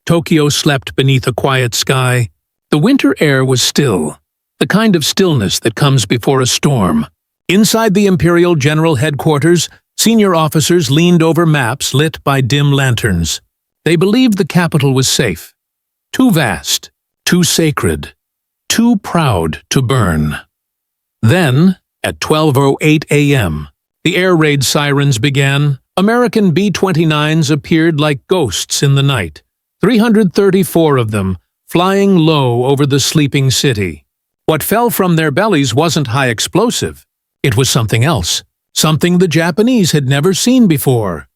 Tokyo slept beneath a quiet sky. The winter air was still, the kind of stillness that comes before a storm. Inside the Imperial General Headquarters, senior officers leaned over maps lit by dim lanterns. They believed the capital was safe. Too vast, too sacred, too proud to burn. Then, at 12:08 a.m., the air raid sirens began. American B-29s appeared like ghosts in the night, 334 of them, flying low over the sleeping city. What fell from their bellies wasn't high explosive. It was something else, something the Japanese had never seen before.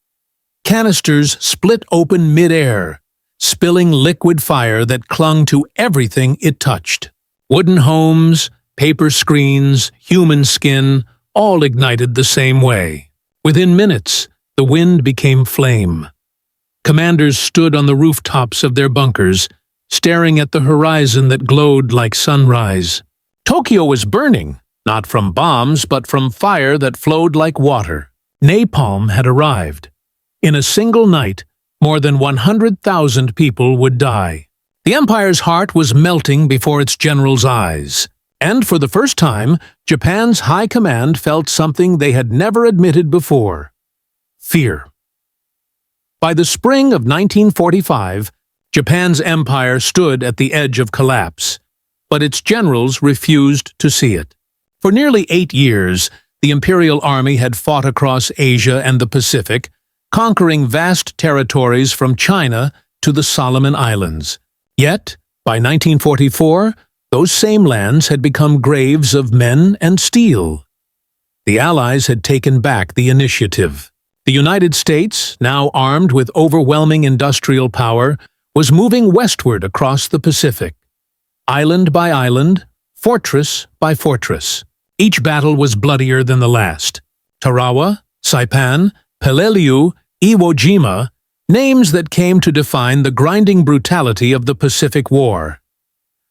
Canisters split open mid-air, spilling liquid fire that clung to everything it touched. Wooden homes, paper screens, human skin, all ignited the same way. Within minutes, the wind became flame. Commanders stood on the rooftops of their bunkers, staring at the horizon that glowed like sunrise. Tokyo was burning, not from bombs, but from fire that flowed like water. Napalm had arrived. In a single night, more than 100,000 people would die. The Empire's heart was melting before its generals' eyes. And for the first time, Japan's high command felt something they had never admitted before: fear. By the spring of 1945, Japan's empire stood at the edge of collapse, but its generals refused to see it. For nearly 8 years, the Imperial Army had fought across Asia and the Pacific, conquering vast territories from China to the Solomon Islands. Yet, by 1944, those same lands had become graves of men and steel. The Allies had taken back the initiative. The United States, now armed with overwhelming industrial power, was moving westward across the Pacific. Island by island, fortress by fortress. Each battle was bloodier than the last. Tarawa, Saipan, Peleliu, Iwo Jima, names that came to define the grinding brutality of the Pacific War.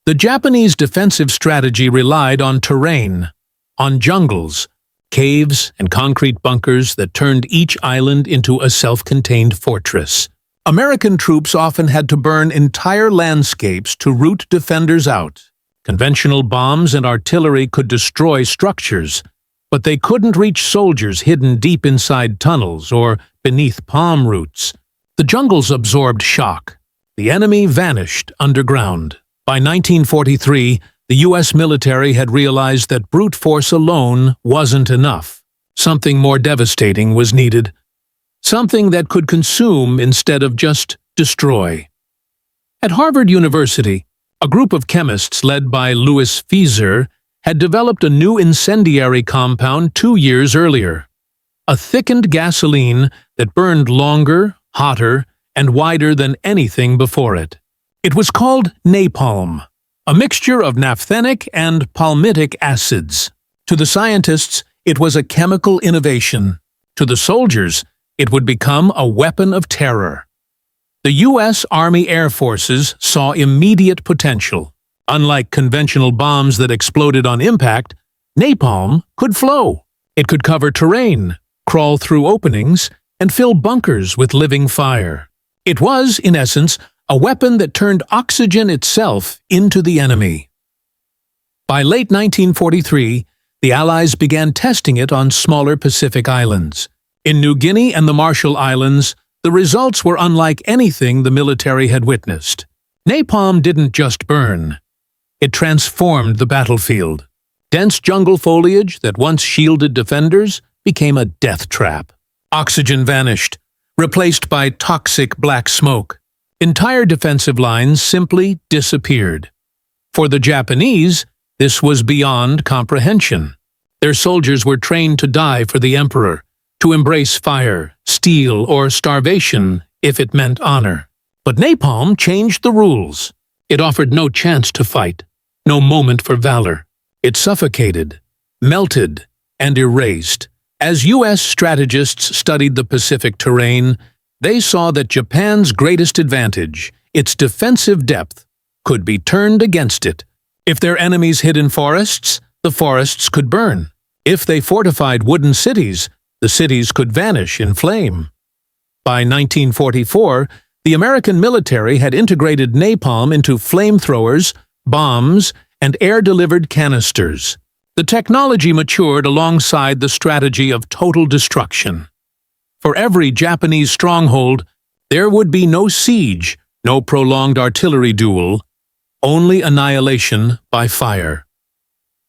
The Japanese defensive strategy relied on terrain, on jungles, caves, and concrete bunkers that turned each island into a self-contained fortress. American troops often had to burn entire landscapes to root defenders out. Conventional bombs and artillery could destroy structures, but they couldn't reach soldiers hidden deep inside tunnels or beneath palm roots. The jungles absorbed shock. The enemy vanished underground. By 1943, the U.S. military had realized that brute force alone wasn't enough. Something more devastating was needed. Something that could consume instead of just destroy. At Harvard University, a group of chemists led by Louis Fieser had developed a new incendiary compound 2 years earlier. A thickened gasoline that burned longer, hotter, and wider than anything before it. It was called napalm, a mixture of naphthenic and palmitic acids. To the scientists, it was a chemical innovation. To the soldiers, it would become a weapon of terror. The U.S. Army Air Forces saw immediate potential. Unlike conventional bombs that exploded on impact, napalm could flow. It could cover terrain, crawl through openings, and fill bunkers with living fire. It was, in essence, a weapon that turned oxygen itself into the enemy. By late 1943, the Allies began testing it on smaller Pacific islands. In New Guinea and the Marshall Islands, the results were unlike anything the military had witnessed. Napalm didn't just burn. It transformed the battlefield. Dense jungle foliage that once shielded defenders became a death trap. Oxygen vanished, replaced by toxic black smoke. Entire defensive lines simply disappeared. For the Japanese, this was beyond comprehension. Their soldiers were trained to die for the emperor, to embrace fire, steel, or starvation if it meant honor. But napalm changed the rules. It offered no chance to fight, no moment for valor. It suffocated, melted, and erased. As U.S. strategists studied the Pacific terrain, they saw that Japan's greatest advantage, its defensive depth, could be turned against it. If their enemies hid in forests, the forests could burn. If they fortified wooden cities, the cities could vanish in flame. By 1944, The American military had integrated napalm into flamethrowers, bombs, and air-delivered canisters. The technology matured alongside the strategy of total destruction. For every Japanese stronghold, there would be no siege, no prolonged artillery duel, only annihilation by fire.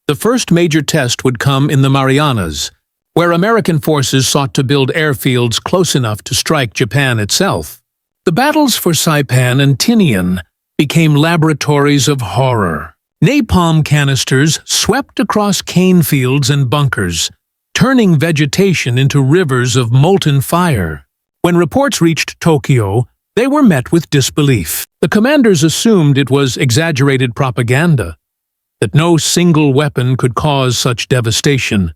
The first major test would come in the Marianas, where American forces sought to build airfields close enough to strike Japan itself. The battles for Saipan and Tinian became laboratories of horror. Napalm canisters swept across cane fields and bunkers, turning vegetation into rivers of molten fire. When reports reached Tokyo, they were met with disbelief. The commanders assumed it was exaggerated propaganda, that no single weapon could cause such devastation.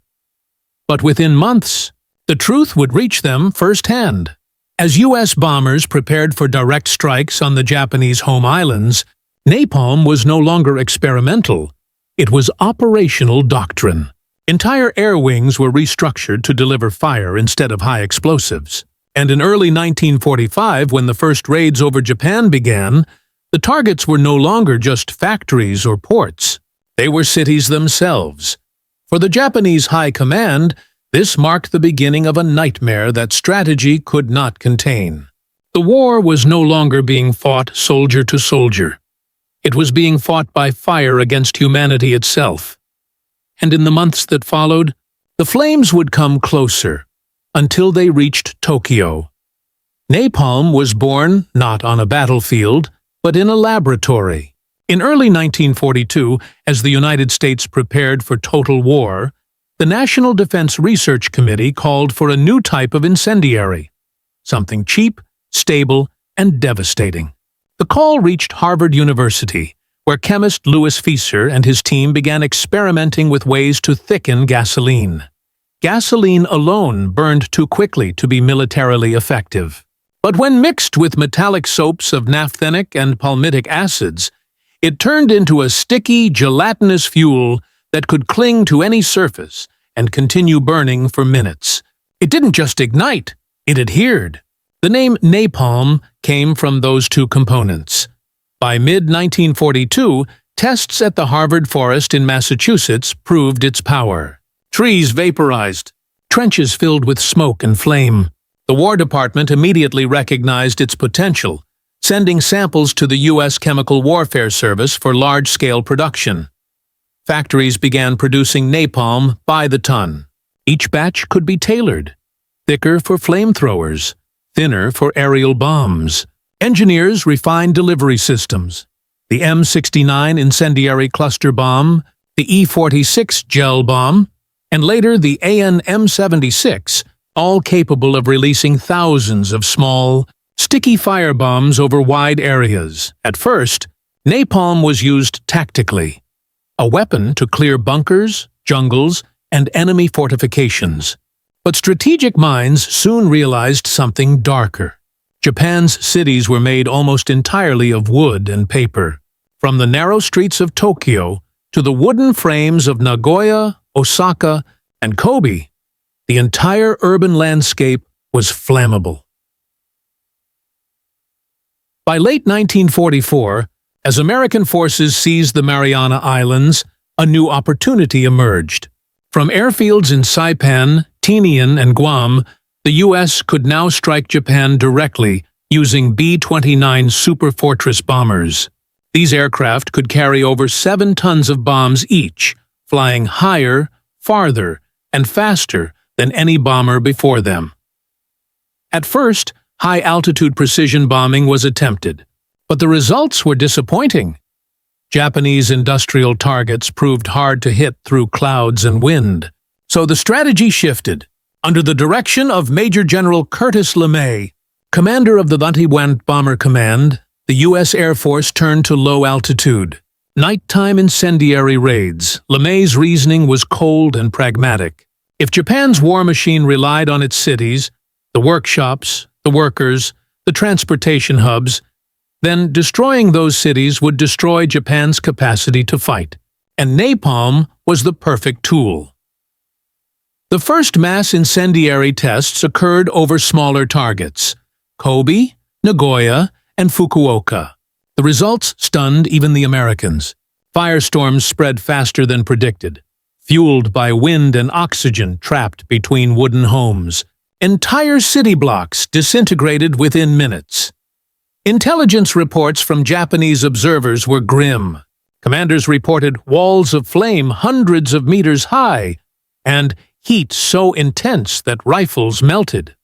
But within months, the truth would reach them firsthand. As U.S. bombers prepared for direct strikes on the Japanese home islands, napalm was no longer experimental. It was operational doctrine. Entire air wings were restructured to deliver fire instead of high explosives. And in early 1945, when the first raids over Japan began, the targets were no longer just factories or ports. They were cities themselves. For the Japanese High Command, this marked the beginning of a nightmare that strategy could not contain. The war was no longer being fought soldier to soldier. It was being fought by fire against humanity itself. And in the months that followed, the flames would come closer, until they reached Tokyo. Napalm was born not on a battlefield, but in a laboratory. In early 1942, as the United States prepared for total war, the National Defense Research Committee called for a new type of incendiary, something cheap, stable, and devastating. The call reached Harvard University, where chemist Louis Fieser and his team began experimenting with ways to thicken gasoline. Gasoline alone burned too quickly to be militarily effective. But when mixed with metallic soaps of naphthenic and palmitic acids, it turned into a sticky, gelatinous fuel that could cling to any surface and continue burning for minutes. It didn't just ignite, it adhered. The name napalm came from those two components. By mid-1942, tests at the Harvard Forest in Massachusetts proved its power. Trees vaporized, trenches filled with smoke and flame. The War Department immediately recognized its potential, sending samples to the U.S. Chemical Warfare Service for large-scale production. Factories began producing napalm by the ton. Each batch could be tailored, thicker for flamethrowers, thinner for aerial bombs. Engineers refined delivery systems. The M69 incendiary cluster bomb, the E46 gel bomb, and later the AN-M76, all capable of releasing thousands of small, sticky firebombs over wide areas. At first, napalm was used tactically, a weapon to clear bunkers, jungles, and enemy fortifications. But strategic minds soon realized something darker. Japan's cities were made almost entirely of wood and paper. From the narrow streets of Tokyo to the wooden frames of Nagoya, Osaka, and Kobe, the entire urban landscape was flammable. By late 1944, as American forces seized the Mariana Islands, a new opportunity emerged. From airfields in Saipan, Tinian, and Guam, the U.S. could now strike Japan directly using B-29 Superfortress bombers. These aircraft could carry over 7 tons of bombs each, flying higher, farther, and faster than any bomber before them. At first, high-altitude precision bombing was attempted, but the results were disappointing. Japanese industrial targets proved hard to hit through clouds and wind, so the strategy shifted. Under the direction of Major General Curtis LeMay, commander of the 21st Bomber Command, the U.S. Air Force turned to low altitude, nighttime incendiary raids. LeMay's reasoning was cold and pragmatic. If Japan's war machine relied on its cities, the workshops, the workers, the transportation hubs, then destroying those cities would destroy Japan's capacity to fight, and napalm was the perfect tool. The first mass incendiary tests occurred over smaller targets: Kobe, Nagoya, and Fukuoka. The results stunned even the Americans. Firestorms spread faster than predicted, fueled by wind and oxygen trapped between wooden homes. Entire city blocks disintegrated within minutes. Intelligence reports from Japanese observers were grim. Commanders reported walls of flame hundreds of meters high and heat so intense that rifles melted.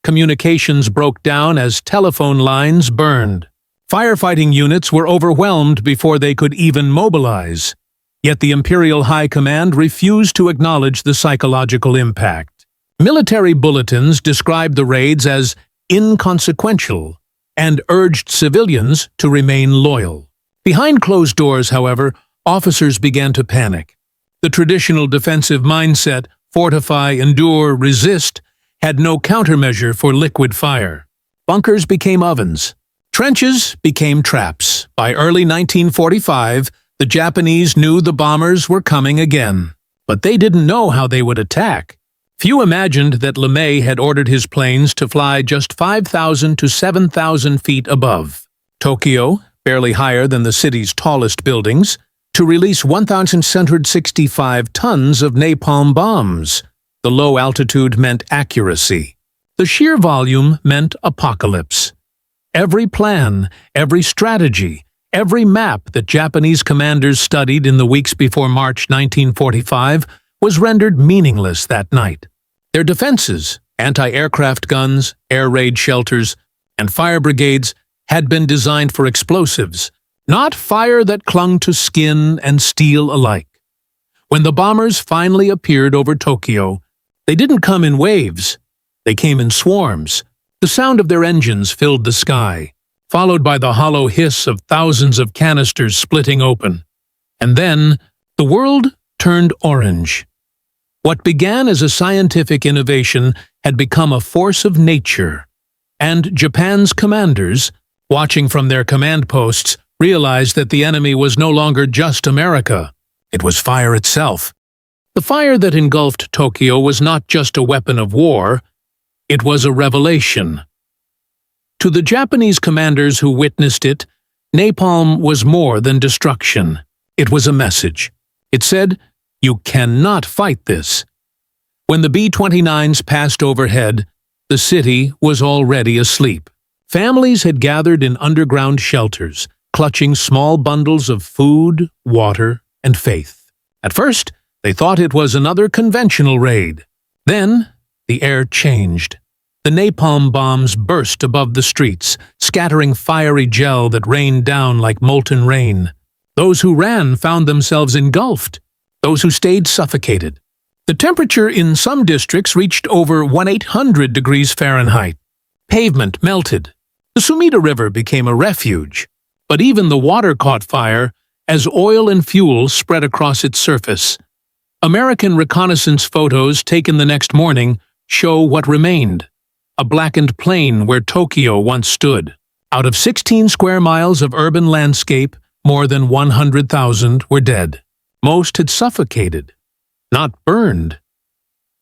Communications broke down as telephone lines burned. Firefighting units were overwhelmed before they could even mobilize. Yet the Imperial High Command refused to acknowledge the psychological impact. Military bulletins described the raids as inconsequential and urged civilians to remain loyal. Behind closed doors, however, officers began to panic. The traditional defensive mindset, fortify, endure, resist, had no countermeasure for liquid fire. Bunkers became ovens. Trenches became traps. By early 1945, the Japanese knew the bombers were coming again. But they didn't know how they would attack. Few imagined that LeMay had ordered his planes to fly just 5,000 to 7,000 feet above Tokyo, barely higher than the city's tallest buildings, to release 1,665 tons of napalm bombs. The low altitude meant accuracy. The sheer volume meant apocalypse. Every plan, every strategy, every map that Japanese commanders studied in the weeks before March 1945 was rendered meaningless that night. Their defenses, anti-aircraft guns, air raid shelters, and fire brigades had been designed for explosives, not fire that clung to skin and steel alike. When the bombers finally appeared over Tokyo, they didn't come in waves. They came in swarms. The sound of their engines filled the sky, followed by the hollow hiss of thousands of canisters splitting open. And then, the world turned orange. What began as a scientific innovation had become a force of nature, and Japan's commanders, watching from their command posts, realized that the enemy was no longer just America. It was fire itself. The fire that engulfed Tokyo was not just a weapon of war, it was a revelation. To the Japanese commanders who witnessed it, napalm was more than destruction. It was a message. It said, "You cannot fight this." When the B-29s passed overhead, the city was already asleep. Families had gathered in underground shelters, clutching small bundles of food, water, and faith. At first, they thought it was another conventional raid. Then, the air changed. The napalm bombs burst above the streets, scattering fiery gel that rained down like molten rain. Those who ran found themselves engulfed. Those who stayed suffocated. The temperature in some districts reached over 1,800 degrees Fahrenheit. Pavement melted. The Sumida River became a refuge. But even the water caught fire as oil and fuel spread across its surface. American reconnaissance photos taken the next morning show what remained. A blackened plain where Tokyo once stood. Out of 16 square miles of urban landscape, more than 100,000 were dead. Most had suffocated, not burned.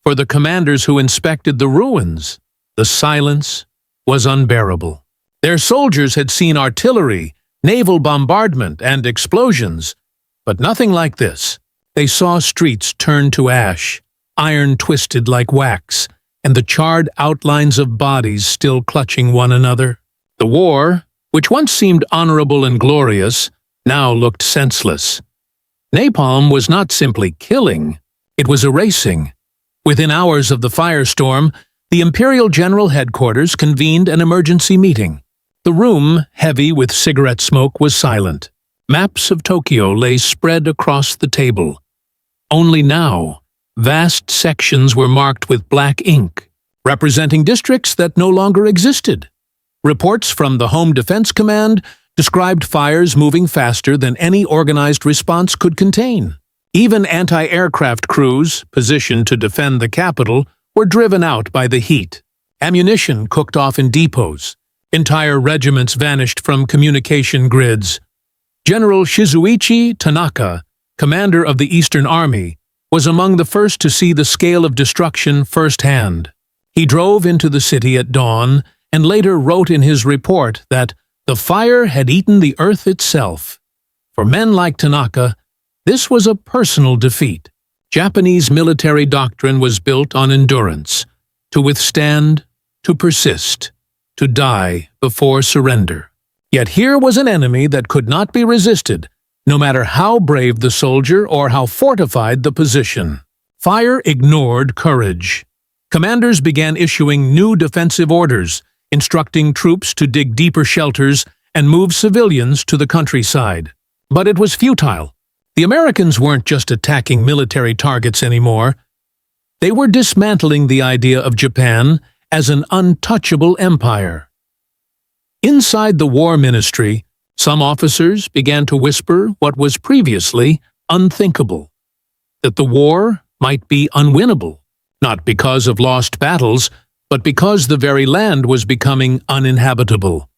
For the commanders who inspected the ruins, the silence was unbearable. Their soldiers had seen artillery, naval bombardment, and explosions, but nothing like this. They saw streets turn to ash, iron twisted like wax, and the charred outlines of bodies still clutching one another. The war, which once seemed honorable and glorious, now looked senseless. Napalm was not simply killing, it was erasing. Within hours of the firestorm, the Imperial General Headquarters convened an emergency meeting. The room, heavy with cigarette smoke, was silent. Maps of Tokyo lay spread across the table. Only now, vast sections were marked with black ink, representing districts that no longer existed. Reports from the Home Defense Command described fires moving faster than any organized response could contain. Even anti-aircraft crews, positioned to defend the capital, were driven out by the heat. Ammunition cooked off in depots. Entire regiments vanished from communication grids. General Shizuichi Tanaka, commander of the Eastern Army, was among the first to see the scale of destruction firsthand. He drove into the city at dawn and later wrote in his report that the fire had eaten the earth itself. For men like Tanaka, this was a personal defeat. Japanese military doctrine was built on endurance, to withstand, to persist, to die before surrender. Yet here was an enemy that could not be resisted, no matter how brave the soldier or how fortified the position. Fire ignored courage. Commanders began issuing new defensive orders, instructing troops to dig deeper shelters and move civilians to the countryside. But it was futile. The Americans weren't just attacking military targets anymore. They were dismantling the idea of Japan as an untouchable empire. Inside the War Ministry, some officers began to whisper what was previously unthinkable, that the war might be unwinnable, not because of lost battles, but because the very land was becoming uninhabitable.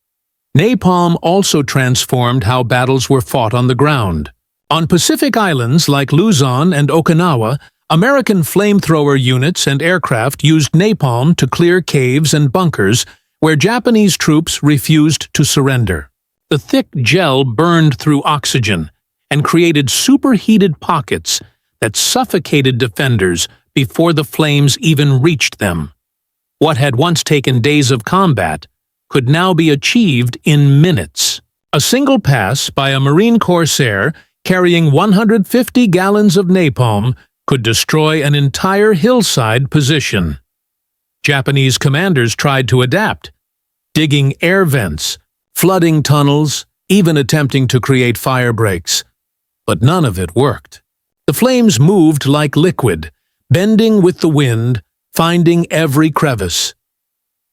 Napalm also transformed how battles were fought on the ground. On Pacific islands like Luzon and Okinawa, American flamethrower units and aircraft used napalm to clear caves and bunkers where Japanese troops refused to surrender. The thick gel burned through oxygen and created superheated pockets that suffocated defenders before the flames even reached them. What had once taken days of combat could now be achieved in minutes. A single pass by a Marine corsair carrying 150 gallons of napalm could destroy an entire hillside position. Japanese commanders tried to adapt, digging air vents, flooding tunnels, even attempting to create fire breaks. But none of it worked. The flames moved like liquid, bending with the wind, finding every crevice.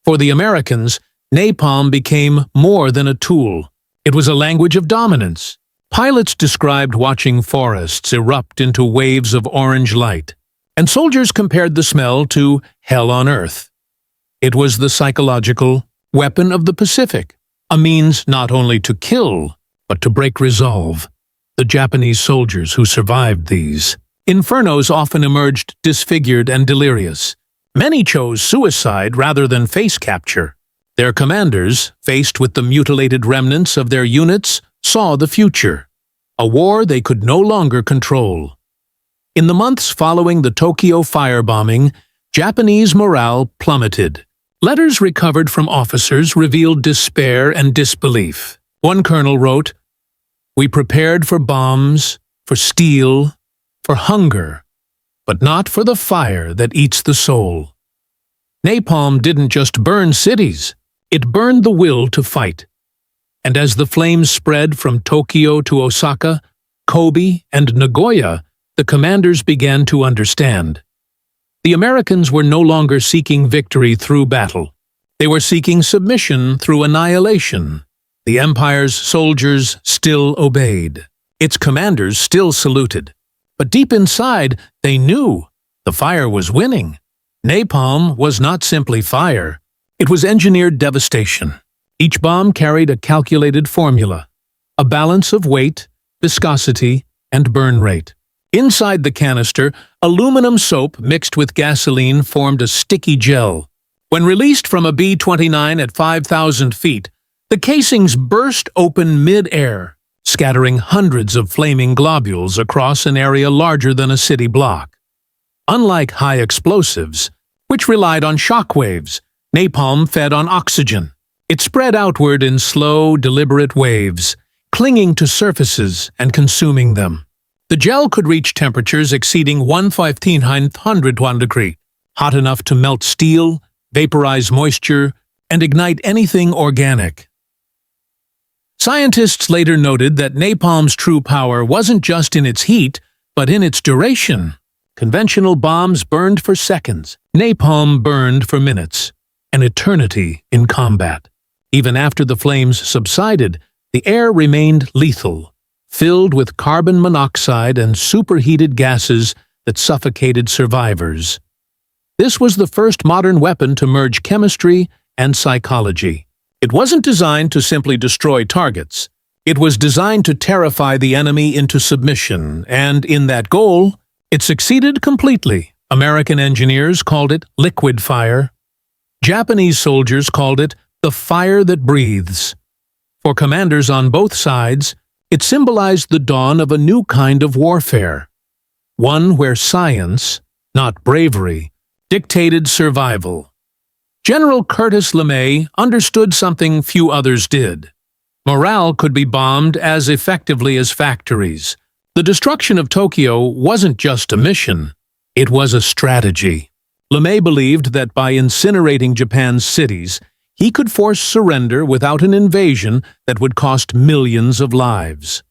For the Americans, napalm became more than a tool. It was a language of dominance. Pilots described watching forests erupt into waves of orange light, and soldiers compared the smell to hell on earth. It was the psychological weapon of the Pacific, a means not only to kill, but to break resolve. The Japanese soldiers who survived these infernos often emerged disfigured and delirious. Many chose suicide rather than face capture. Their commanders, faced with the mutilated remnants of their units, saw the future, a war they could no longer control. In the months following the Tokyo firebombing, Japanese morale plummeted. Letters recovered from officers revealed despair and disbelief. One colonel wrote, "We prepared for bombs, for steel, for hunger, but not for the fire that eats the soul." Napalm didn't just burn cities, it burned the will to fight. And as the flames spread from Tokyo to Osaka, Kobe, and Nagoya, the commanders began to understand. The Americans were no longer seeking victory through battle. They were seeking submission through annihilation. The empire's soldiers still obeyed. Its commanders still saluted. But deep inside, they knew the fire was winning. Napalm was not simply fire. It was engineered devastation. Each bomb carried a calculated formula, a balance of weight, viscosity, and burn rate. Inside the canister, aluminum soap mixed with gasoline formed a sticky gel. When released from a B-29 at 5,000 feet, the casings burst open mid-air, scattering hundreds of flaming globules across an area larger than a city block. Unlike high explosives, which relied on shock waves, napalm fed on oxygen. It spread outward in slow, deliberate waves, clinging to surfaces and consuming them. The gel could reach temperatures exceeding 1/1500 degree, hot enough to melt steel, vaporize moisture, and ignite anything organic. Scientists later noted that napalm's true power wasn't just in its heat, but in its duration. Conventional bombs burned for seconds. Napalm burned for minutes, an eternity in combat. Even after the flames subsided, the air remained lethal, filled with carbon monoxide and superheated gases that suffocated survivors. This was the first modern weapon to merge chemistry and psychology. It wasn't designed to simply destroy targets. It was designed to terrify the enemy into submission, and in that goal, it succeeded completely. American engineers called it liquid fire. Japanese soldiers called it the fire that breathes. For commanders on both sides, it symbolized the dawn of a new kind of warfare, one where science, not bravery, dictated survival. General Curtis LeMay understood something few others did. Morale could be bombed as effectively as factories. The destruction of Tokyo wasn't just a mission, it was a strategy. LeMay believed that by incinerating Japan's cities, he could force surrender without an invasion that would cost millions of lives.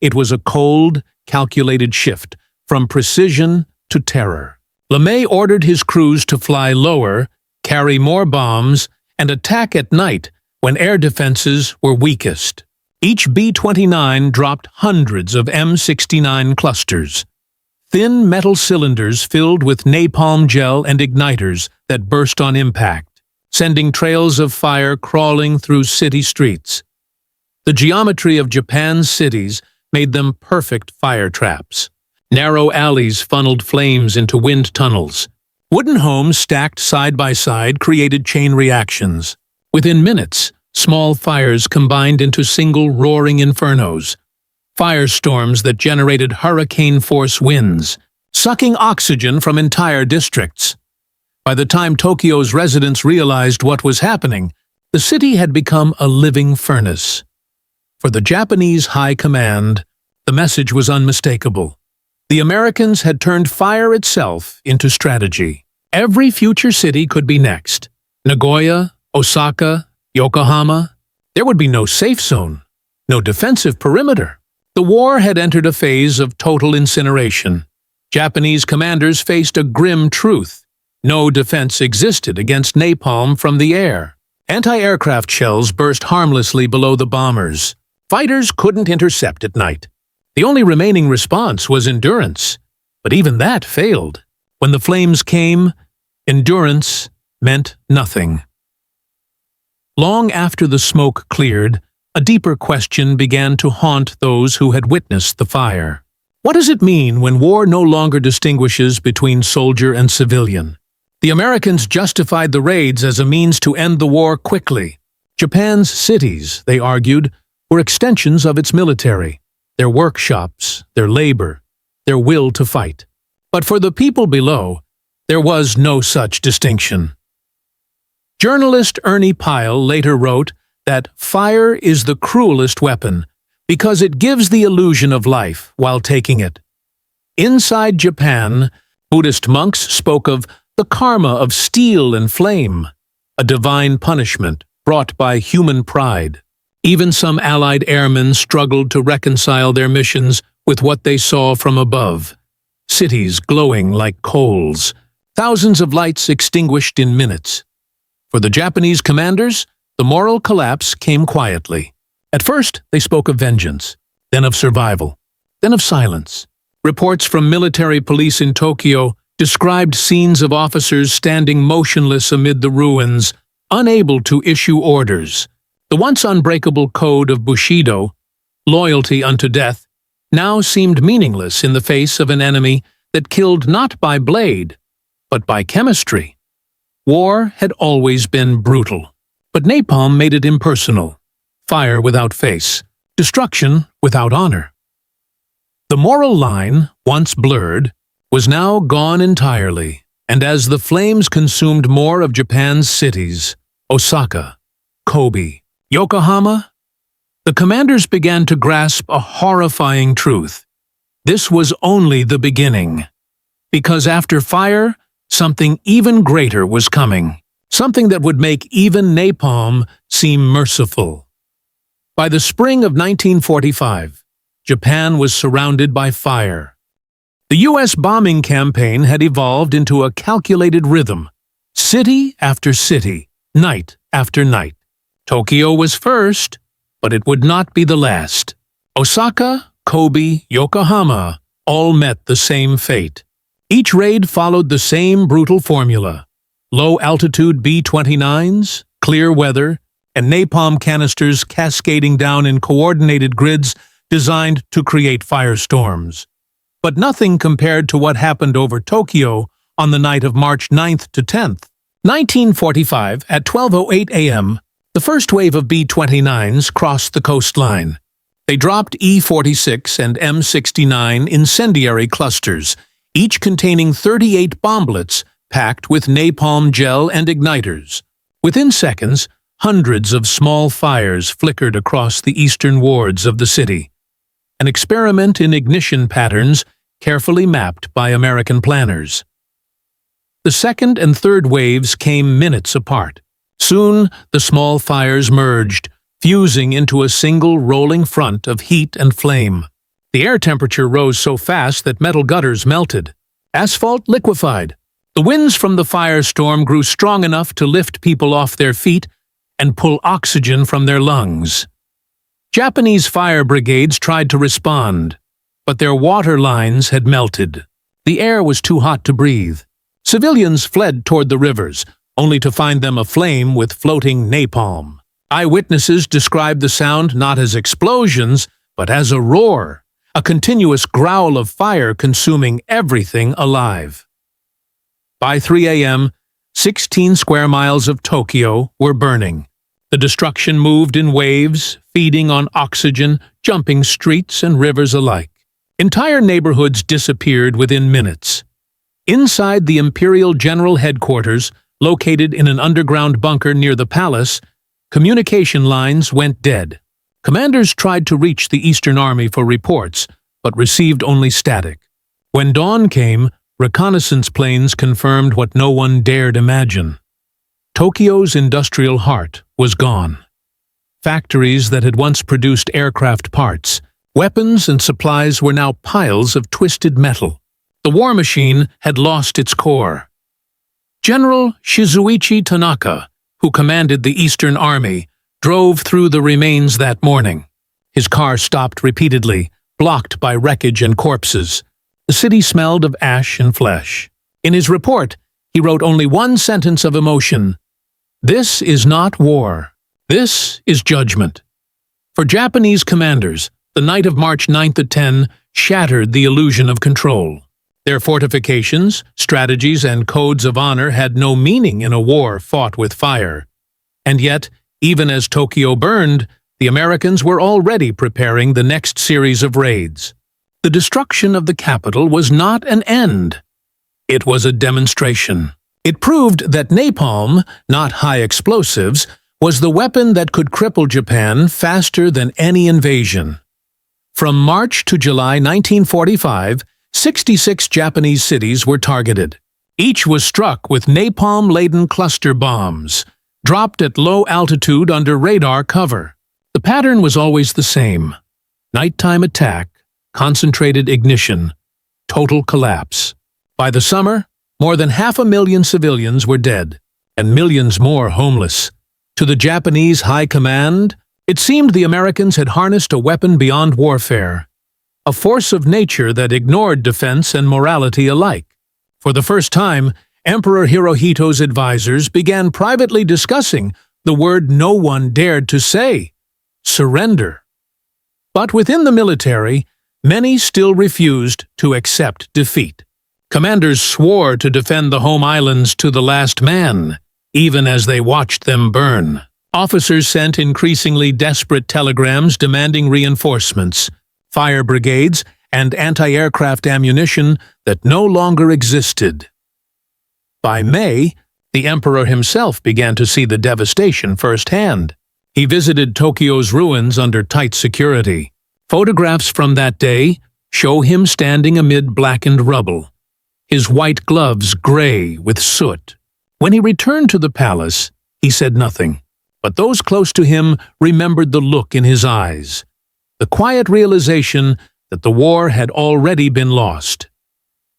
It was a cold, calculated shift from precision to terror. LeMay ordered his crews to fly lower, carry more bombs, and attack at night when air defenses were weakest. Each B-29 dropped hundreds of M69 clusters, thin metal cylinders filled with napalm gel and igniters that burst on impact, sending trails of fire crawling through city streets. The geometry of Japan's cities made them perfect fire traps. Narrow alleys funneled flames into wind tunnels. Wooden homes stacked side by side created chain reactions. Within minutes, small fires combined into single roaring infernos, firestorms that generated hurricane-force winds, sucking oxygen from entire districts. By the time Tokyo's residents realized what was happening, the city had become a living furnace. For the Japanese High Command, the message was unmistakable. The Americans had turned fire itself into strategy. Every future city could be next. Nagoya, Osaka, Yokohama. There would be no safe zone, no defensive perimeter. The war had entered a phase of total incineration. Japanese commanders faced a grim truth. No defense existed against napalm from the air. Anti-aircraft shells burst harmlessly below the bombers. Fighters couldn't intercept at night. The only remaining response was endurance, but even that failed. When the flames came, endurance meant nothing. Long after the smoke cleared, a deeper question began to haunt those who had witnessed the fire. What does it mean when war no longer distinguishes between soldier and civilian? The Americans justified the raids as a means to end the war quickly. Japan's cities, they argued, were extensions of its military, their workshops, their labor, their will to fight. But for the people below, there was no such distinction. Journalist Ernie Pyle later wrote that fire is the cruelest weapon because it gives the illusion of life while taking it. Inside Japan, Buddhist monks spoke of the karma of steel and flame, a divine punishment brought by human pride. Even some Allied airmen struggled to reconcile their missions with what they saw from above. Cities glowing like coals, thousands of lights extinguished in minutes. For the Japanese commanders, the moral collapse came quietly. At first, they spoke of vengeance, then of survival, then of silence. Reports from military police in Tokyo described scenes of officers standing motionless amid the ruins, unable to issue orders. The once unbreakable code of Bushido, loyalty unto death, now seemed meaningless in the face of an enemy that killed not by blade, but by chemistry. War had always been brutal, but napalm made it impersonal. Fire without face, destruction without honor. The moral line, once blurred, was now gone entirely, and as the flames consumed more of Japan's cities, Osaka, Kobe, Yokohama, the commanders began to grasp a horrifying truth. This was only the beginning, because after fire, something even greater was coming, something that would make even napalm seem merciful. By the spring of 1945, Japan was surrounded by fire. The U.S. bombing campaign had evolved into a calculated rhythm, city after city, night after night. Tokyo was first, but it would not be the last. Osaka, Kobe, Yokohama all met the same fate. Each raid followed the same brutal formula: low-altitude B-29s, clear weather, and napalm canisters cascading down in coordinated grids designed to create firestorms. But nothing compared to what happened over Tokyo on the night of March 9th to 10th. 1945, at 12:08 a.m., The first wave of B-29s crossed the coastline. They dropped E-46 and M-69 incendiary clusters, each containing 38 bomblets packed with napalm gel and igniters. Within seconds, hundreds of small fires flickered across the eastern wards of the city. An experiment in ignition patterns carefully mapped by American planners. The second and third waves came minutes apart. Soon, the small fires merged, fusing into a single rolling front of heat and flame. The air temperature rose so fast that metal gutters melted. Asphalt liquefied. The winds from the firestorm grew strong enough to lift people off their feet and pull oxygen from their lungs. Japanese fire brigades tried to respond, but their water lines had melted. The air was too hot to breathe. Civilians fled toward the rivers, only to find them aflame with floating napalm. Eyewitnesses described the sound not as explosions, but as a roar, a continuous growl of fire consuming everything alive. By 3 a.m., 16 square miles of Tokyo were burning. The destruction moved in waves, feeding on oxygen, jumping streets and rivers alike. Entire neighborhoods disappeared within minutes. Inside the Imperial General Headquarters, located in an underground bunker near the palace, communication lines went dead. Commanders tried to reach the Eastern Army for reports, but received only static. When dawn came, reconnaissance planes confirmed what no one dared imagine. Tokyo's industrial heart was gone. Factories that had once produced aircraft parts, weapons and supplies were now piles of twisted metal. The war machine had lost its core. General Shizuichi Tanaka, who commanded the Eastern Army, drove through the remains that morning. His car stopped repeatedly, blocked by wreckage and corpses. The city smelled of ash and flesh. In his report, he wrote only one sentence of emotion: "This is not war. This is judgment." For Japanese commanders, the night of March 9th at 10 shattered the illusion of control. Their fortifications, strategies, and codes of honor had no meaning in a war fought with fire. And yet, even as Tokyo burned, the Americans were already preparing the next series of raids. The destruction of the capital was not an end. It was a demonstration. It proved that napalm, not high explosives, was the weapon that could cripple Japan faster than any invasion. From March to July 1945, 66 Japanese cities were targeted. Each was struck with napalm-laden cluster bombs, dropped at low altitude under radar cover. The pattern was always the same: nighttime attack, concentrated ignition, total collapse. By the summer, more than 500,000 civilians were dead, and millions more homeless. To the Japanese high command, it seemed the Americans had harnessed a weapon beyond warfare, a force of nature that ignored defense and morality alike. For the first time, Emperor Hirohito's advisors began privately discussing the word no one dared to say: surrender. But within the military, many still refused to accept defeat. Commanders swore to defend the home islands to the last man, even as they watched them burn. Officers sent increasingly desperate telegrams demanding reinforcements, fire brigades, and anti-aircraft ammunition that no longer existed. By May, the emperor himself began to see the devastation firsthand. He visited Tokyo's ruins under tight security. Photographs from that day show him standing amid blackened rubble, his white gloves gray with soot. When he returned to the palace, he said nothing, but those close to him remembered the look in his eyes, the quiet realization that the war had already been lost.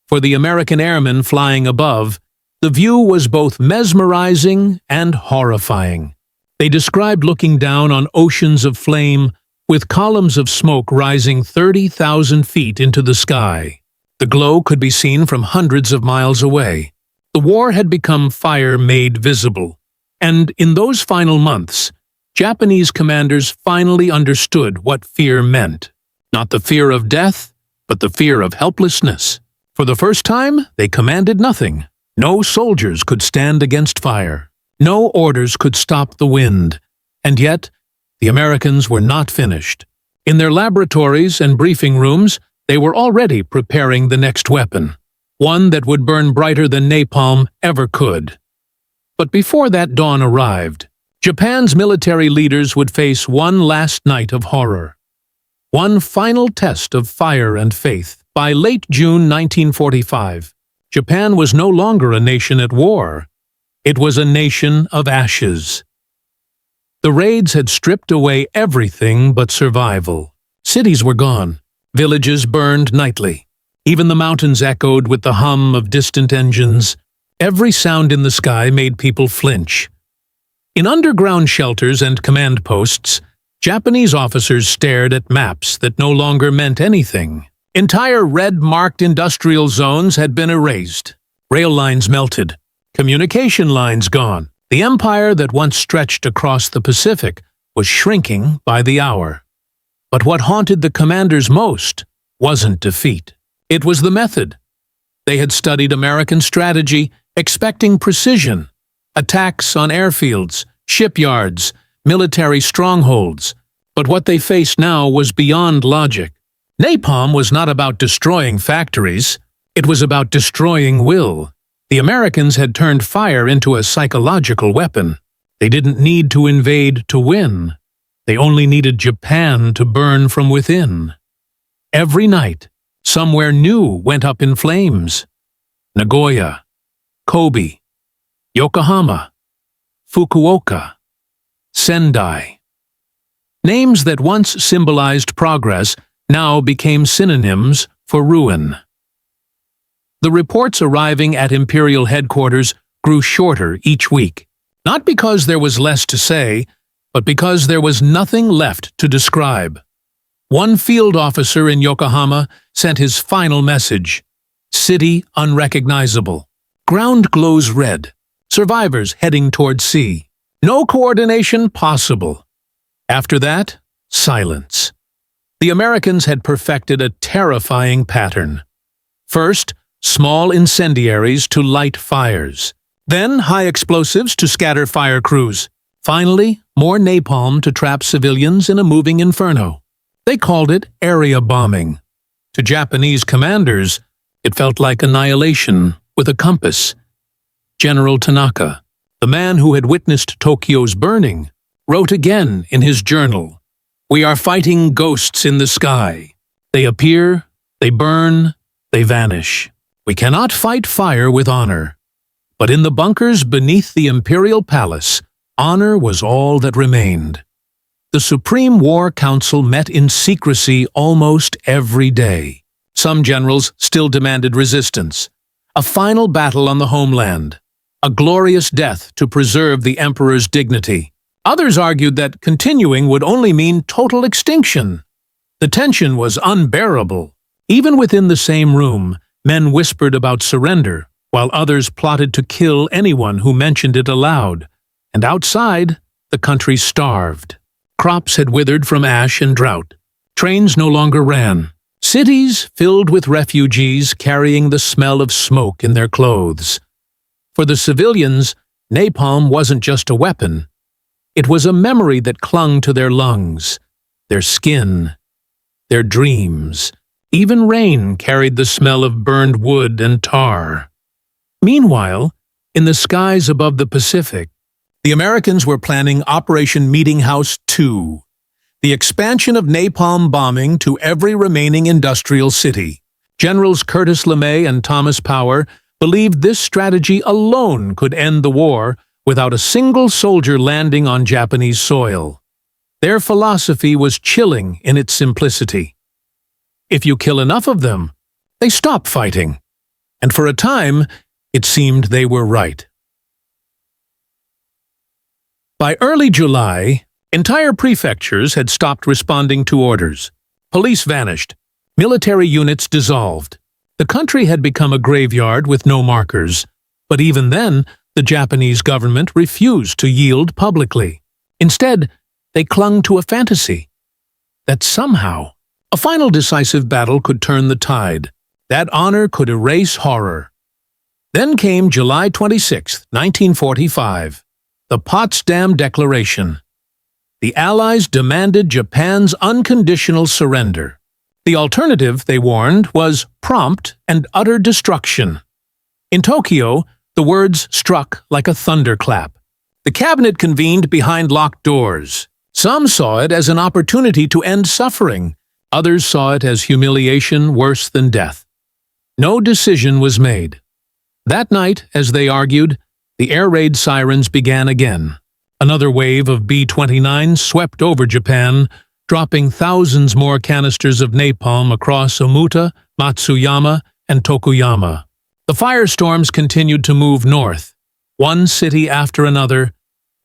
For the American airmen flying above, the view was both mesmerizing and horrifying. They described looking down on oceans of flame with columns of smoke rising 30,000 feet into the sky. The glow could be seen from hundreds of miles away. The war had become fire made visible, and in those final months, Japanese commanders finally understood what fear meant. Not the fear of death, but the fear of helplessness. For the first time, they commanded nothing. No soldiers could stand against fire. No orders could stop the wind. And yet, the Americans were not finished. In their laboratories and briefing rooms, they were already preparing the next weapon, one that would burn brighter than napalm ever could. But before that dawn arrived, Japan's military leaders would face one last night of horror. One final test of fire and faith. By late June 1945, Japan was no longer a nation at war. It was a nation of ashes. The raids had stripped away everything but survival. Cities were gone. Villages burned nightly. Even the mountains echoed with the hum of distant engines. Every sound in the sky made people flinch. In underground shelters and command posts, Japanese officers stared at maps that no longer meant anything. Entire red-marked industrial zones had been erased. Rail lines melted. Communication lines gone. The empire that once stretched across the Pacific was shrinking by the hour. But what haunted the commanders most wasn't defeat. It was the method. They had studied American strategy, expecting precision. Attacks on airfields, shipyards, military strongholds. But what they faced now was beyond logic. Napalm was not about destroying factories. It was about destroying will. The Americans had turned fire into a psychological weapon. They didn't need to invade to win. They only needed Japan to burn from within. Every night, somewhere new went up in flames. Nagoya, Kobe, Yokohama, Fukuoka, Sendai. Names that once symbolized progress now became synonyms for ruin. The reports arriving at Imperial headquarters grew shorter each week, not because there was less to say, but because there was nothing left to describe. One field officer in Yokohama sent his final message: city unrecognizable. Ground glows red. Survivors heading toward sea. No coordination possible. After that, silence. The Americans had perfected a terrifying pattern. First, small incendiaries to light fires. Then, high explosives to scatter fire crews. Finally, more napalm to trap civilians in a moving inferno. They called it area bombing. To Japanese commanders, it felt like annihilation with a compass. General Tanaka, the man who had witnessed Tokyo's burning, wrote again in his journal, "We are fighting ghosts in the sky. They appear, they burn, they vanish. We cannot fight fire with honor." But in the bunkers beneath the Imperial Palace, honor was all that remained. The Supreme War Council met in secrecy almost every day. Some generals still demanded resistance. A final battle on the homeland. A glorious death to preserve the emperor's dignity. Others argued that continuing would only mean total extinction. The tension was unbearable. Even within the same room, men whispered about surrender, while others plotted to kill anyone who mentioned it aloud. And outside, the country starved. Crops had withered from ash and drought. Trains no longer ran. Cities filled with refugees carrying the smell of smoke in their clothes. For the civilians, napalm wasn't just a weapon. It was a memory that clung to their lungs, their skin, their dreams. Even rain carried the smell of burned wood and tar. Meanwhile, in the skies above the Pacific, the Americans were planning Operation Meeting House 2, the expansion of napalm bombing to every remaining industrial city. Generals Curtis LeMay and Thomas Power believed this strategy alone could end the war without a single soldier landing on Japanese soil. Their philosophy was chilling in its simplicity. If you kill enough of them, they stop fighting. And for a time, it seemed they were right. By early July, entire prefectures had stopped responding to orders. Police vanished. Military units dissolved. The country had become a graveyard with no markers. But even then, the Japanese government refused to yield publicly. Instead, they clung to a fantasy that somehow a final decisive battle could turn the tide, that honor could erase horror. Then came July 26, 1945, the Potsdam Declaration. the Allies demanded Japan's unconditional surrender. The alternative, they warned, was prompt and utter destruction. In Tokyo, the words struck like a thunderclap. The cabinet convened behind locked doors. Some saw it as an opportunity to end suffering. Others saw it as humiliation worse than death. No decision was made. That night, as they argued, the air raid sirens began again. Another wave of B-29s swept over Japan, dropping thousands more canisters of napalm across Omuta, Matsuyama, and Tokuyama. The firestorms continued to move north, one city after another,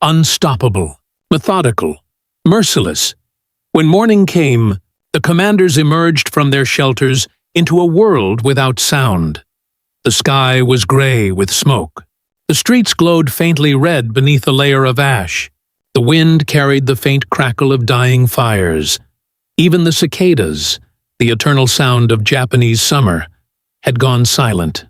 unstoppable, methodical, merciless. When morning came, the commanders emerged from their shelters into a world without sound. The sky was gray with smoke. The streets glowed faintly red beneath a layer of ash. The wind carried the faint crackle of dying fires. Even the cicadas, the eternal sound of Japanese summer, had gone silent.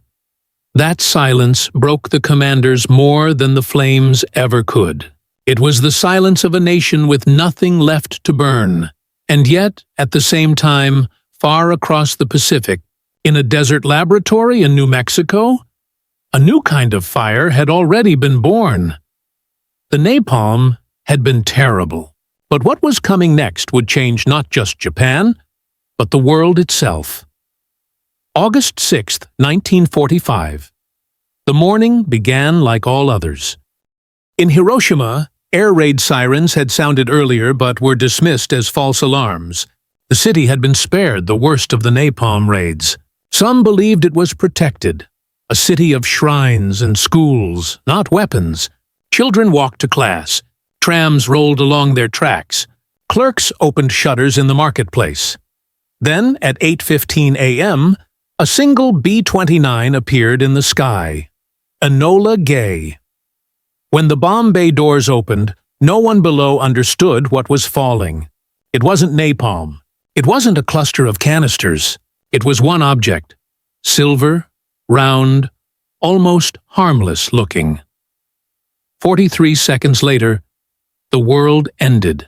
That silence broke the commanders more than the flames ever could. It was the silence of a nation with nothing left to burn. And yet, at the same time, far across the Pacific, in a desert laboratory in New Mexico, a new kind of fire had already been born. The napalm had been terrible, but what was coming next would change not just Japan, but the world itself. August 6, 1945. The morning began like all others. In Hiroshima, air raid sirens had sounded earlier but were dismissed as false alarms. The city had been spared the worst of the napalm raids. Some believed it was protected. A city of shrines and schools, not weapons. Children walked to class. Trams rolled along their tracks. Clerks opened shutters in the marketplace. Then, at 8:15 a.m., a single B-29 appeared in the sky. Enola Gay. When the bomb bay doors opened, no one below understood what was falling. It wasn't napalm. It wasn't a cluster of canisters. It was one object. Silver, round, almost harmless looking. 43 seconds later, the world ended.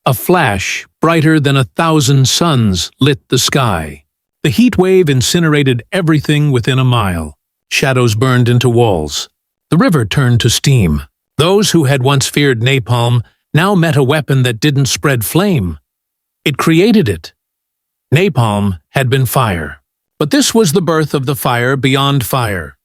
A flash, brighter than 1,000 suns, lit the sky. The heat wave incinerated everything within a mile. Shadows burned into walls. The river turned to steam. Those who had once feared napalm now met a weapon that didn't spread flame. It created it. Napalm had been fire. But this was the birth of the fire beyond fire.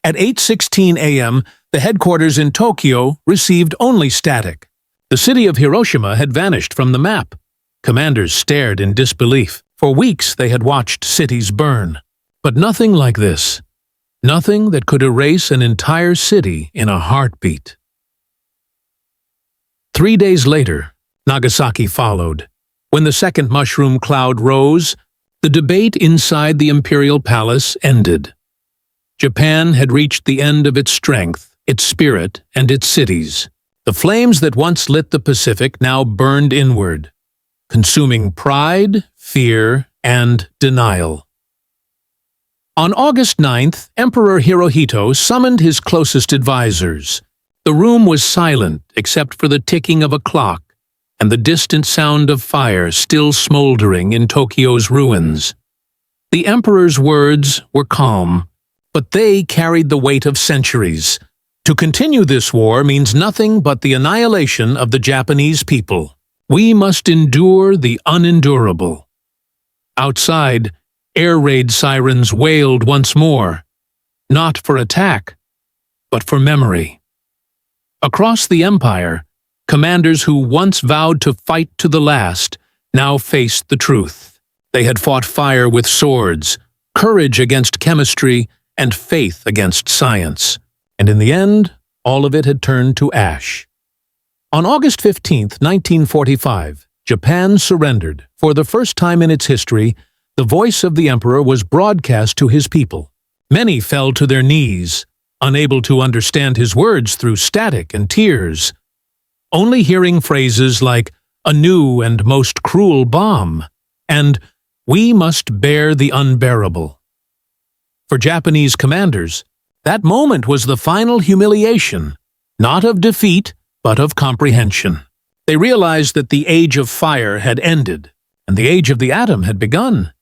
At 8:16 a.m., the headquarters in Tokyo received only static. The city of Hiroshima had vanished from the map. Commanders stared in disbelief. For weeks they had watched cities burn. But nothing like this. Nothing that could erase an entire city in a heartbeat. 3 days later, Nagasaki followed. When the second mushroom cloud rose, the debate inside the imperial palace ended. Japan had reached the end of its strength, its spirit, and its cities. The flames that once lit the Pacific now burned inward, consuming pride, fear, and denial. On August 9th, Emperor Hirohito summoned his closest advisors. The room was silent except for the ticking of a clock and the distant sound of fire still smoldering in Tokyo's ruins. The emperor's words were calm, but they carried the weight of centuries. To continue this war means nothing but the annihilation of the Japanese people. We must endure the unendurable. Outside, air raid sirens wailed once more, not for attack, but for memory. Across the empire, commanders who once vowed to fight to the last now faced the truth. They had fought fire with swords, courage against chemistry, and faith against science. And in the end, all of it had turned to ash. On August 15, 1945, Japan surrendered. For the first time in its history, the voice of the emperor was broadcast to his people. Many fell to their knees, unable to understand his words through static and tears, only hearing phrases like, "a new and most cruel bomb," and "we must bear the unbearable." For Japanese commanders, that moment was the final humiliation, not of defeat, but of comprehension. They realized that the age of fire had ended, and the age of the atom had begun.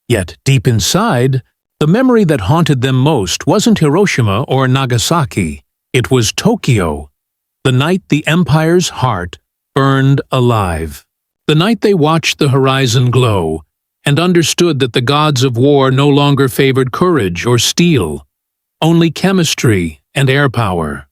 Yet, deep inside, the memory that haunted them most wasn't Hiroshima or Nagasaki. It was Tokyo, the night the empire's heart burned alive. The night they watched the horizon glow and understood that the gods of war no longer favored courage or steel, only chemistry and air power.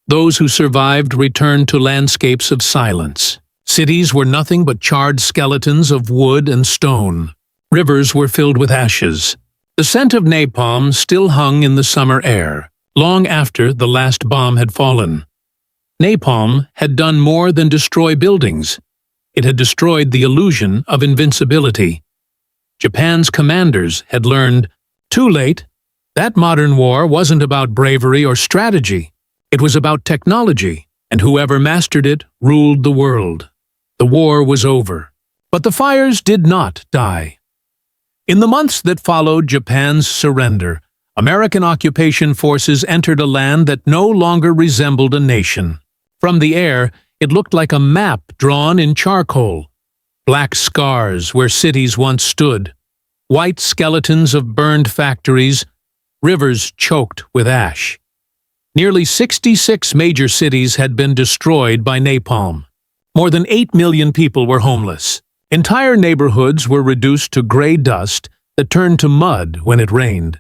Those who survived returned to landscapes of silence. Cities were nothing but charred skeletons of wood and stone. Rivers were filled with ashes. The scent of napalm still hung in the summer air, long after the last bomb had fallen. Napalm had done more than destroy buildings. It had destroyed the illusion of invincibility. Japan's commanders had learned, too late, that modern war wasn't about bravery or strategy. It was about technology, and whoever mastered it ruled the world. The war was over. But the fires did not die. In the months that followed Japan's surrender, American occupation forces entered a land that no longer resembled a nation. From the air, it looked like a map drawn in charcoal. Black scars where cities once stood, white skeletons of burned factories, rivers choked with ash. Nearly 66 major cities had been destroyed by napalm. More than 8 million people were homeless. Entire neighborhoods were reduced to gray dust that turned to mud when it rained.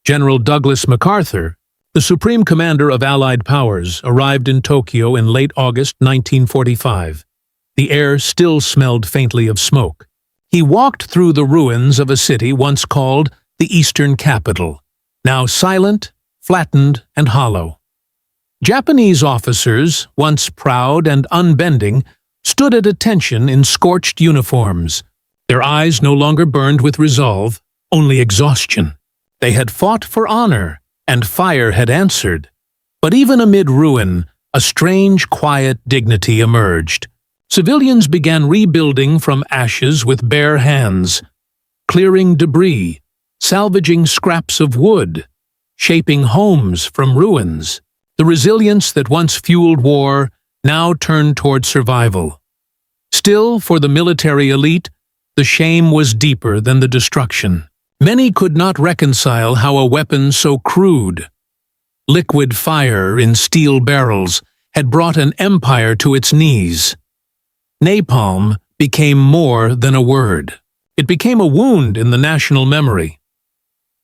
General Douglas MacArthur, the supreme commander of Allied powers, arrived in Tokyo in late August 1945. The air still smelled faintly of smoke. He walked through the ruins of a city once called the Eastern Capital, now silent, flattened, and hollow. Japanese officers, once proud and unbending, stood at attention in scorched uniforms. Their eyes no longer burned with resolve, only exhaustion. They had fought for honor, and fire had answered. But even amid ruin, a strange, quiet dignity emerged. Civilians began rebuilding from ashes with bare hands, clearing debris, salvaging scraps of wood, shaping homes from ruins. The resilience that once fueled war now turned toward survival. Still, for the military elite, the shame was deeper than the destruction. Many could not reconcile how a weapon so crude, liquid fire in steel barrels, had brought an empire to its knees. Napalm became more than a word. It became a wound in the national memory.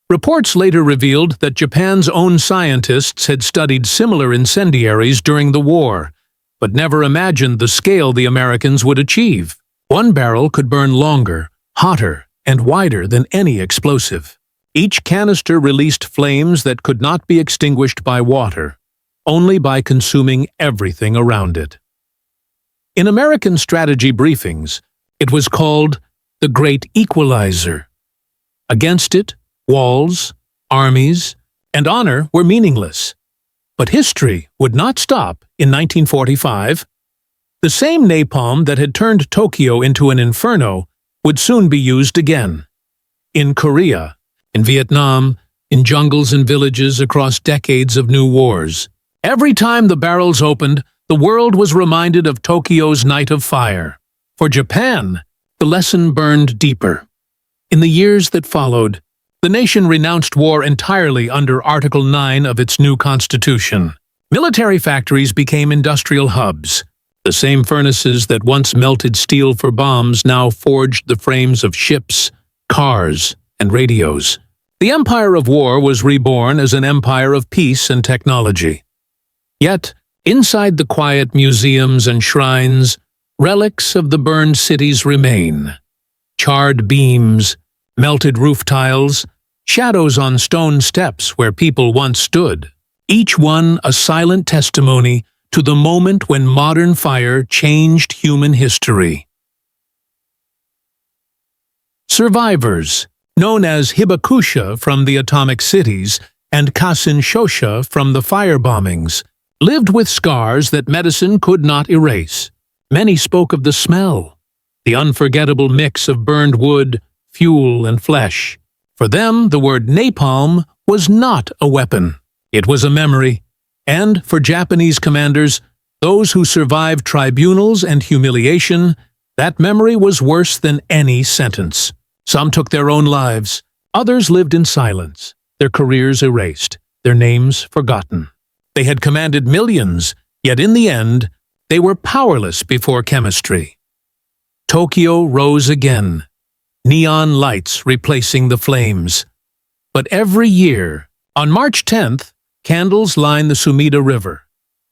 Reports later revealed that Japan's own scientists had studied similar incendiaries during the war, but never imagined the scale the Americans would achieve. One barrel could burn longer, hotter, and wider than any explosive. Each canister released flames that could not be extinguished by water, only by consuming everything around it. In American strategy briefings, it was called the Great Equalizer. Against it, walls, armies, and honor were meaningless. But history would not stop in 1945. The same napalm that had turned Tokyo into an inferno would soon be used again. In Korea, in Vietnam, in jungles and villages across decades of new wars. Every time the barrels opened, the world was reminded of Tokyo's night of fire. For Japan, the lesson burned deeper. In the years that followed, the nation renounced war entirely under Article 9 of its new constitution. Military factories became industrial hubs. The same furnaces that once melted steel for bombs now forged the frames of ships, cars, and radios. The empire of war was reborn as an empire of peace and technology. Yet, inside the quiet museums and shrines, relics of the burned cities remain. Charred beams, melted roof tiles, shadows on stone steps where people once stood, each one a silent testimony to the moment when modern fire changed human history. Survivors, known as Hibakusha from the atomic cities and Kasin-shosha from the fire bombings, lived with scars that medicine could not erase. Many spoke of the smell, the unforgettable mix of burned wood, fuel, and flesh. For them, the word napalm was not a weapon. It was a memory. And for Japanese commanders, Those who survived tribunals and humiliation, that memory was worse than any sentence. Some took their own lives. Others lived in silence, their careers erased, their names forgotten. They had commanded millions, yet in the end, they were powerless before chemistry. Tokyo rose again, neon lights replacing the flames. But every year, on March 10th, candles line the Sumida River.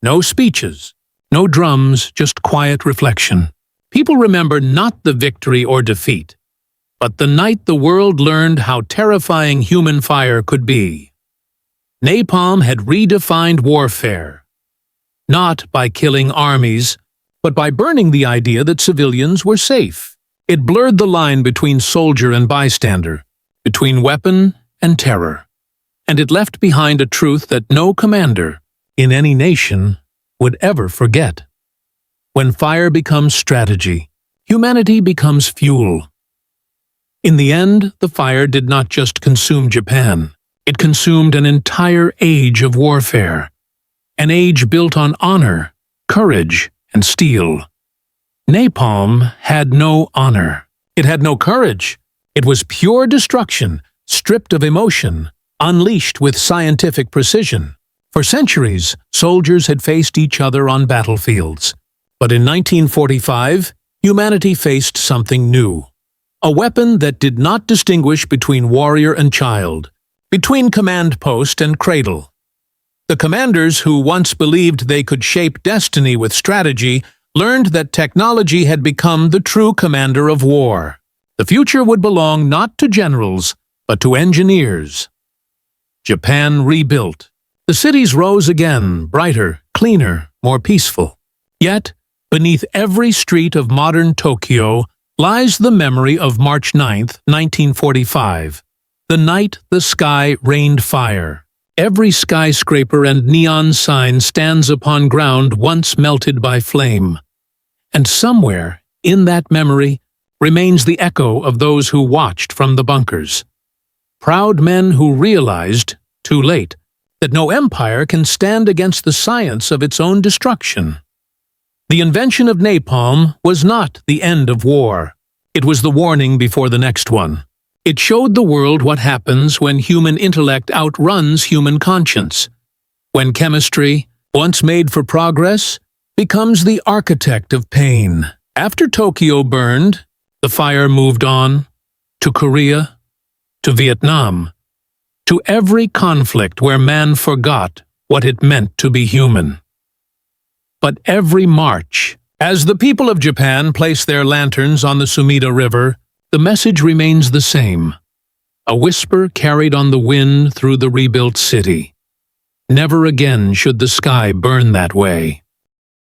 No speeches, no drums, just quiet reflection. People remember not the victory or defeat, but the night the world learned how terrifying human fire could be. Napalm had redefined warfare, not by killing armies, but by burning the idea that civilians were safe. It blurred the line between soldier and bystander, between weapon and terror. And it left behind a truth that no commander, in any nation, would ever forget. When fire becomes strategy, humanity becomes fuel. In the end, the fire did not just consume Japan. It consumed an entire age of warfare. An age built on honor, courage, and steel. Napalm had no honor. It had no courage. It was pure destruction, stripped of emotion, unleashed with scientific precision. For centuries, soldiers had faced each other on battlefields. But in 1945, humanity faced something new. A weapon that did not distinguish between warrior and child, between command post and cradle. The commanders who once believed they could shape destiny with strategy learned that technology had become the true commander of war. The future would belong not to generals, but to engineers. Japan rebuilt. The cities rose again, brighter, cleaner, more peaceful. Yet, beneath every street of modern Tokyo lies the memory of March 9, 1945, the night the sky rained fire. Every skyscraper and neon sign stands upon ground once melted by flame. And somewhere, in that memory, remains the echo of those who watched from the bunkers. Proud men who realized, too late, that no empire can stand against the science of its own destruction. The invention of napalm was not the end of war. It was the warning before the next one. It showed the world what happens when human intellect outruns human conscience. When chemistry, once made for progress, becomes the architect of pain. After Tokyo burned, the fire moved on to Korea, to Vietnam, to every conflict where man forgot what it meant to be human. But every March, as the people of Japan place their lanterns on the Sumida River, the message remains the same. A whisper carried on the wind through the rebuilt city. Never again should the sky burn that way.